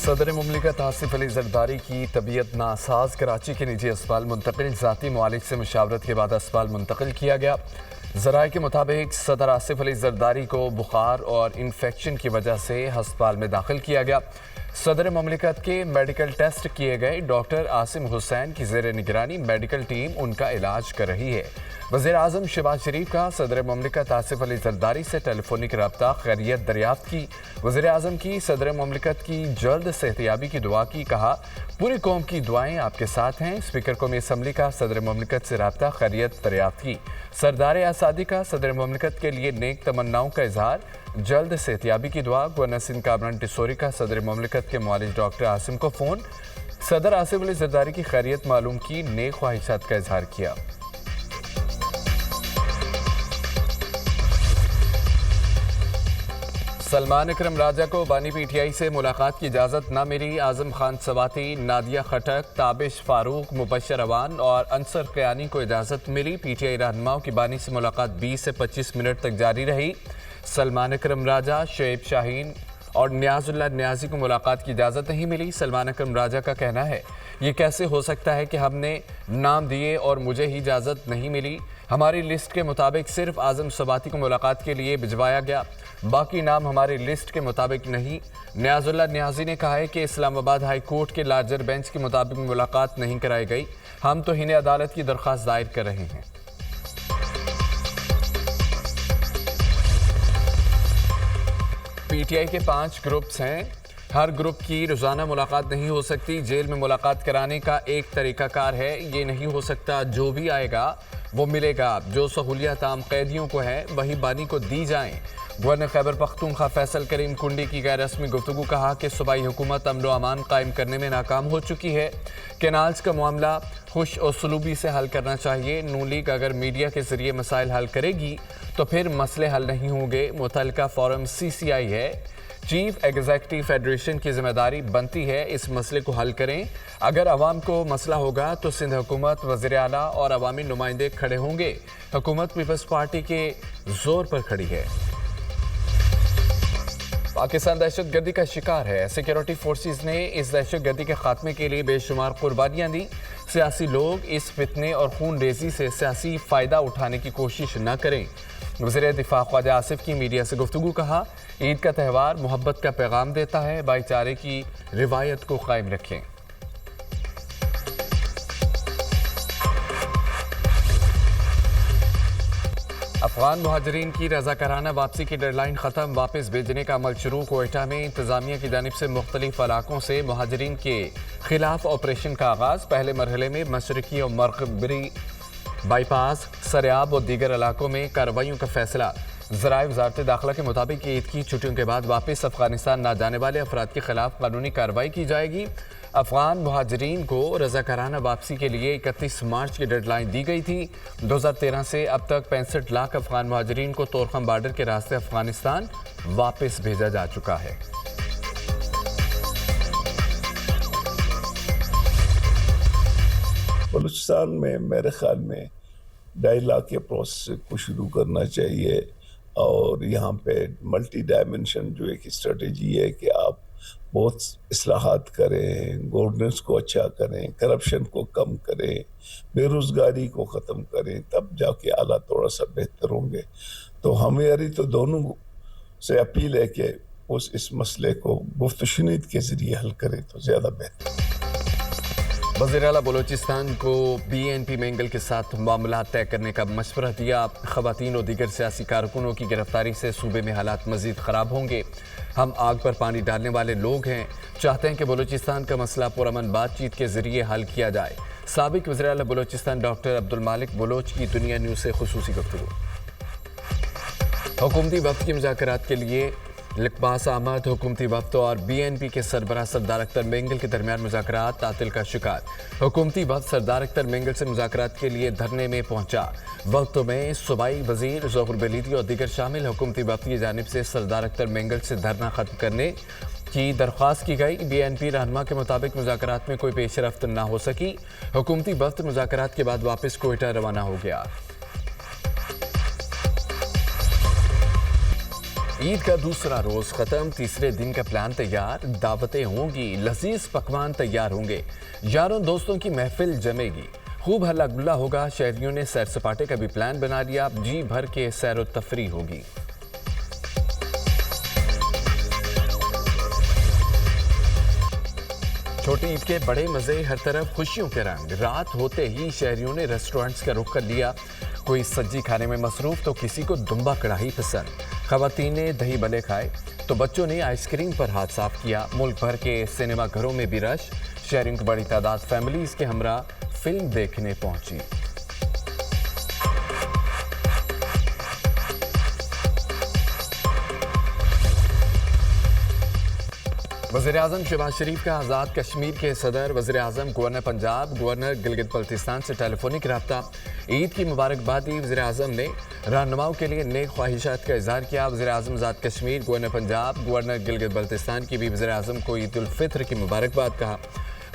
सदर मुमलिकत आसिफ अली जरदारी की तबीयत नासाज, कराची के निजी अस्पताल मुंतकिल। ज़ाती मुआलिज से मुशावरत के बाद अस्पताल मुंतकिल किया गया। ज़राए के मुताबिक सदर आसिफ अली जरदारी को बुखार और इन्फेक्शन की वजह से अस्पताल में दाखिल किया गया। सदर मुमलिकत के मेडिकल टेस्ट किए गए। डॉक्टर आसिम हुसैन की ज़ेर निगरानी मेडिकल टीम उनका इलाज कर रही है। वज़ीर आज़म शहबाज शरीफ का सदर मुमलिकत आसिफ अली जरदारी से टेलीफोनिक रब्ता खैरियत दरियाफ्त की। वज़ीर आज़म की सदर मुमलिकत की जल्द सेहतियाबी की दुआ की। कहा, पूरी कौम की दुआएं आपके साथ हैं। स्पीकर कौमी असम्बली का सदर मुमलिकत से रब्ता खैरियत दरियाफ्त की। सरदार आसादी का सदर मुमलिकत के लिए नेक तमन्नाओं का इजहार, जल्द सेहतियाबी की दुआ। गवर्नर सिंध कामरान टिसोरी का सदर मुमलिकत के मुआलिज डॉक्टर आसिम को फ़ोन। सदर आसिफ अली जरदारी की खैरियत मालूम की, नेक ख्वाहिशात का इजहार किया। सलमान अकरम राजा को बानी पीटीआई से मुलाकात की इजाज़त न मिली। आज़म खान सवाती, नादिया खटक, ताबिश फारूक, मुबशर अवान और अंसर क़यानी को इजाज़त मिली। पीटीआई रहनुमाओं की बानी से मुलाकात 20 से 25 मिनट तक जारी रही। सलमान अकरम राजा, शुएब शाहीन और नियाज़ुल्लाह नियाज़ी को मुलाकात की इजाज़त नहीं मिली। सलमान अकरम राजा का कहना है, ये कैसे हो सकता है कि हमने नाम दिए और मुझे ही इजाज़त नहीं मिली। हमारी लिस्ट के मुताबिक सिर्फ आज़म सवाती को मुलाकात के लिए भिजवाया गया, बाकी नाम हमारी लिस्ट के मुताबिक नहीं। नियाज़ुल्लाह नियाज़ी ने कहा है कि इस्लामाबाद हाई कोर्ट के लार्जर बेंच के मुताबिक मुलाकात नहीं कराई गई। हम तो हिने अदालत की दरख्वास्त दायर कर रहे हैं। पीटीआई के 5 ग्रुप्स हैं। हर ग्रुप की रोज़ाना मुलाकात नहीं हो सकती। जेल में मुलाकात कराने का एक तरीकाकार है। ये नहीं हो सकता जो भी आएगा वो मिलेगा। जो सहूलियत आम कैदियों को है वही बानी को दी जाएं। गवर्नर खैबर पख्तूनख्वा फैसल करीम कुंडी की गैर रस्मी गुफ्तगू। कहा कि सूबाई हुकूमत अमन व अमान कायम करने में नाकाम हो चुकी है। कैनाल्स का मामला खुश और सलूबी से हल करना चाहिए। नून लीग अगर मीडिया के जरिए मसाइल हल करेगी तो फिर मसले हल नहीं होंगे। मुतल्लिका फोरम CCI है। चीफ एग्जीक्यूटिव फेडरेशन की जिम्मेदारी बनती है इस मसले को हल करें। अगर अवाम को मसला होगा तो सिंध हुकूमत, वज़ीर आला और अवामी नुमाइंदे खड़े होंगे। हुकूमत पीपल्स पार्टी के जोर पर खड़ी है। पाकिस्तान दहशतगर्दी का शिकार है। सिक्योरिटी फोर्सेस ने इस दहशतगर्दी के खात्मे के लिए बेशुमार कुर्बानियां दी। सियासी लोग इस फितने और खून रेजी से सियासी फ़ायदा उठाने की कोशिश न करें। वज़ीर दिफा ख्वाजा आसिफ की मीडिया से गुफ्तगू। कहा, ईद का त्यौहार मोहब्बत का पैगाम देता है। भाईचारे की रिवायत को कायम रखें। अफगान मुहाजिरीन की रज़ाकाराना वापसी की डेडलाइन ख़त्म। वापस भेजने का अमल शुरू। कोयटा में इंतज़ामिया की जानिब से मुख्तलिफ इलाकों से मुहाजिरीन के खिलाफ ऑपरेशन का आगाज़। पहले मरहले में मशरकी और मगरबी बाईपास, सरियाब और दीगर इलाकों में कार्रवाइयों का फैसला। ज़राए वज़ारत दाखिला के मुताबिक ईद की छुट्टियों के बाद वापस अफगानिस्तान न जाने वाले अफराद के खिलाफ कानूनी कार्रवाई की जाएगी। अफगान मुहाजिरीन को रज़ाकाराना वापसी के लिए 31 मार्च की डेडलाइन दी गई थी। 2013 से अब तक 65 लाख अफगान मुहाजिरीन को तोरखम बॉर्डर के रास्ते अफगानिस्तान वापस भेजा जा चुका है। बलूचिस्तान में मेरे ख्याल में डायलॉग के प्रोसेस को शुरू करना चाहिए और यहाँ पे मल्टी डायमेंशन जो एक स्ट्रेटजी है कि आप बहुत इस्लाहात करें, गवर्नेंस को अच्छा करें, करप्शन को कम करें, बेरोज़गारी को ख़त्म करें, तब जाके हालात थोड़ा सा बेहतर होंगे। तो हमारी तो दोनों से अपील है कि इस मसले को गुफ्त-ओ-शुनीद के ज़रिए हल करें तो ज़्यादा बेहतर। वज़ीर आला बलोचिस्तान को BNP मेंगल के साथ मामला तय करने का मशवरा दिया। ख़वातीन और दीगर सियासी कारकुनों की गिरफ्तारी से सूबे में हालात मज़ीद ख़राब होंगे। हम आग पर पानी डालने वाले लोग हैं। चाहते हैं कि बलोचिस्तान का मसला पुरअमन बातचीत के ज़रिए हल किया जाए। साबिक़ वज़ीर आला बलोचिस्तान डॉक्टर अब्दुल मालिक बलोच की दुनिया न्यूज़ से खुसूसी गुफ्तगू। हुकूमती वफ़द की मुज़ाकरात के लिए लिकबास आमद। हुकूमती वफ़द और BNP के सरबराह सरदार अख्तर मेंगल के दरमियान मुज़ाकरात तातिल का शिकार। हुकूमती वफ़द सरदार अख्तर मेंगल से मुज़ाकरात के लिए धरने में पहुंचा। वक्त में सूबाई वज़ीर ज़ोहर बेलीदी और दीगर शामिल। हुकूमती वफ़द की जानिब से सरदार अख्तर मेंगल से धरना ख़त्म करने की दरख्वास्त की गई। BNP रहनुमा के मुताबिक मुज़ाकरात में कोई पेशरफ्त न हो सकी। हुकूमती वफ़द मुज़ाकरात के बाद वापस कोयटा रवाना हो गया। عید کا دوسرا روز ختم، تیسرے دن کا پلان تیار، دعوتیں ہوں گی، لذیذ پکوان تیار ہوں گے، یاروں دوستوں کی محفل جمے گی، خوب ہلا گلا ہوگا۔ شہریوں نے سیر سپاٹے کا بھی پلان بنا لیا، جی بھر کے سیر و تفریح ہوگی۔ چھوٹی عید کے بڑے مزے، ہر طرف خوشیوں کے رنگ۔ رات ہوتے ہی شہریوں نے ریسٹورنٹس کا رخ کر لیا، کوئی سبزی کھانے میں مصروف تو کسی کو دمبا کڑاہی پسند۔ خواتین نے دہی بلے کھائے تو بچوں نے آئس کریم پر ہاتھ صاف کیا۔ ملک بھر کے سینما گھروں میں بھی رش، شہریوں کی بڑی تعداد فیملیز کے ہمراہ فلم دیکھنے پہنچی۔ وزیراعظم شہباز شریف کا آزاد کشمیر کے صدر، وزیراعظم گورنر پنجاب، گورنر گلگت بلتستان سے ٹیلی فونک رابطہ۔ عید کی مبارکبادی وزیراعظم نے رہنماؤں کے لیے نیک خواہشات کا اظہار کیا۔ وزیراعظم آزاد کشمیر، گورنر پنجاب، گورنر گلگت بلتستان کی بھی وزیراعظم کو عید الفطر کی مبارکباد کہا۔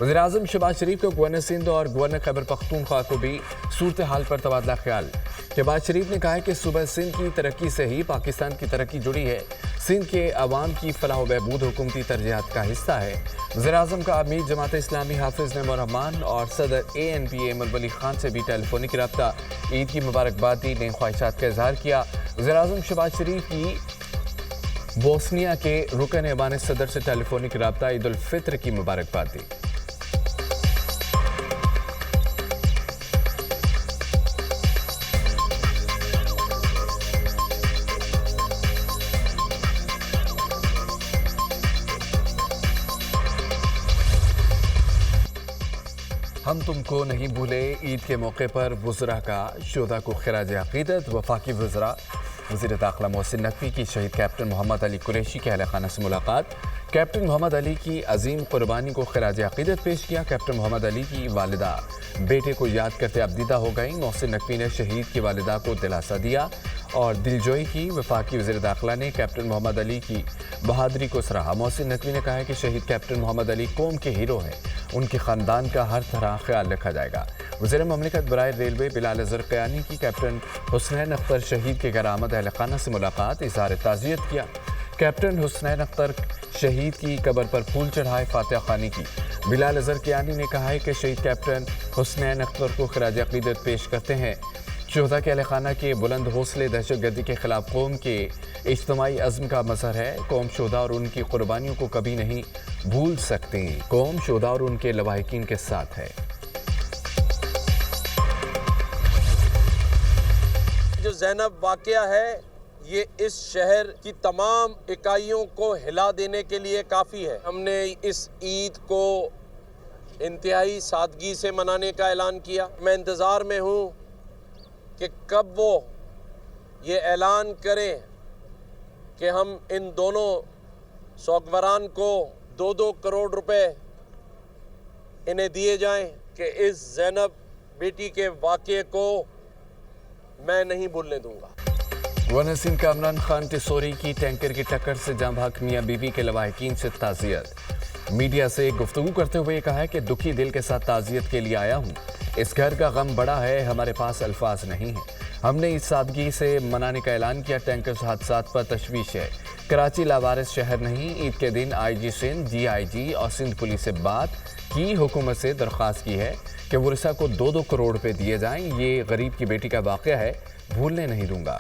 وزیراعظم شہباز شریف کو گورنر سندھ اور گورنر خیبر پختونخوا کو بھی صورتحال پر تبادلہ خیال۔ شہباز شریف نے کہا کہ صوبہ سندھ کی ترقی سے ہی پاکستان کی ترقی جڑی ہے، سندھ کے عوام کی فلاح و بہبود حکومتی ترجیحات کا حصہ ہے۔ وزیراعظم کا امیر جماعت اسلامی حافظ نعیم الرحمان اور صدر ANP احمد ولی خان سے بھی ٹیلی فونک رابطہ، عید کی مبارکباد دی، نیک خواہشات کا اظہار کیا۔ وزیراعظم شہباز شریف کی بوسنیا کے رکن ایوان صدر سے ٹیلی فونک رابطہ، عید الفطر کی مبارکباد دی۔ ہم تم کو نہیں بھولے، عید کے موقع پر وزراء کا شہداء کو خراج عقیدت۔ وفاقی وزراء وزیر داخلہ محسن نقوی کی شہید کیپٹن محمد علی قریشی کے اہل خانہ سے ملاقات۔ کیپٹن محمد علی کی عظیم قربانی کو خراج عقیدت پیش کیا۔ کیپٹن محمد علی کی والدہ بیٹے کو یاد کرتے ابدیدہ ہو گئیں۔ محسن نقوی نے شہید کی والدہ کو دلاسا دیا اور دلجوئی کی۔ وفاقی وزیر داخلہ نے کیپٹن محمد علی کی بہادری کو سراہا۔ محسن نقوی نے کہا ہے کہ شہید کیپٹن محمد علی قوم کے ہیرو ہیں، ان کے خاندان کا ہر طرح خیال رکھا جائے گا۔ وزیر مملکت برائے ریلوے بلال اظہر قیانی کی کیپٹن حسنین اختر شہید کے گھر آمد اہل خانہ سے ملاقات، اظہار تعزیت کیا۔ کیپٹن حسنین اختر شہید کی قبر پر پھول چڑھائے، فاتحہ خوانی کی۔ بلال اظہر قیانی نے کہا ہے کہ شہید کیپٹن حسنین اختر کو خراج عقیدت پیش کرتے ہیں۔ شہداء کے اہل خانہ کے بلند حوصلے دہشت گردی کے خلاف قوم کے اجتماعی عزم کا مظہر ہے۔ قوم شہداء اور ان کی قربانیوں کو کبھی نہیں بھول سکتی۔ قوم شہداء اور ان کے لواحقین کے ساتھ ہے۔ جو زینب واقعہ ہے یہ اس شہر کی تمام اکائیوں کو ہلا دینے کے لیے کافی ہے۔ ہم نے اس عید کو انتہائی سادگی سے منانے کا اعلان کیا۔ میں انتظار میں ہوں کہ کب وہ یہ اعلان کریں کہ ہم ان دونوں سوگواران کو 2 کروڑ روپے انہیں دیے جائیں کہ اس زینب بیٹی کے واقعے کو میں نہیں بھولنے دوں گا۔ گورنر سندھ کا عمران خان ٹسوری کی ٹینکر کی ٹکر سے جاں بحق میاں بیوی کے لواحقین سے تعزیت۔ میڈیا سے گفتگو کرتے ہوئے یہ کہا ہے کہ دکھی دل کے ساتھ تعزیت کے لیے آیا ہوں۔ اس گھر کا غم بڑا ہے، ہمارے پاس الفاظ نہیں ہیں۔ ہم نے اس سادگی سے منانے کا اعلان کیا۔ ٹینکر حادثات پر تشویش ہے۔ کراچی لاوارث شہر نہیں۔ عید کے دن IG سندھ، DIG اور سندھ پولیس سے بات کی، حکومت سے درخواست کی ہے کہ ورثاء کو 2 کروڑ روپے دیے جائیں۔ یہ غریب کی بیٹی کا واقعہ ہے، بھولنے نہیں دوں گا۔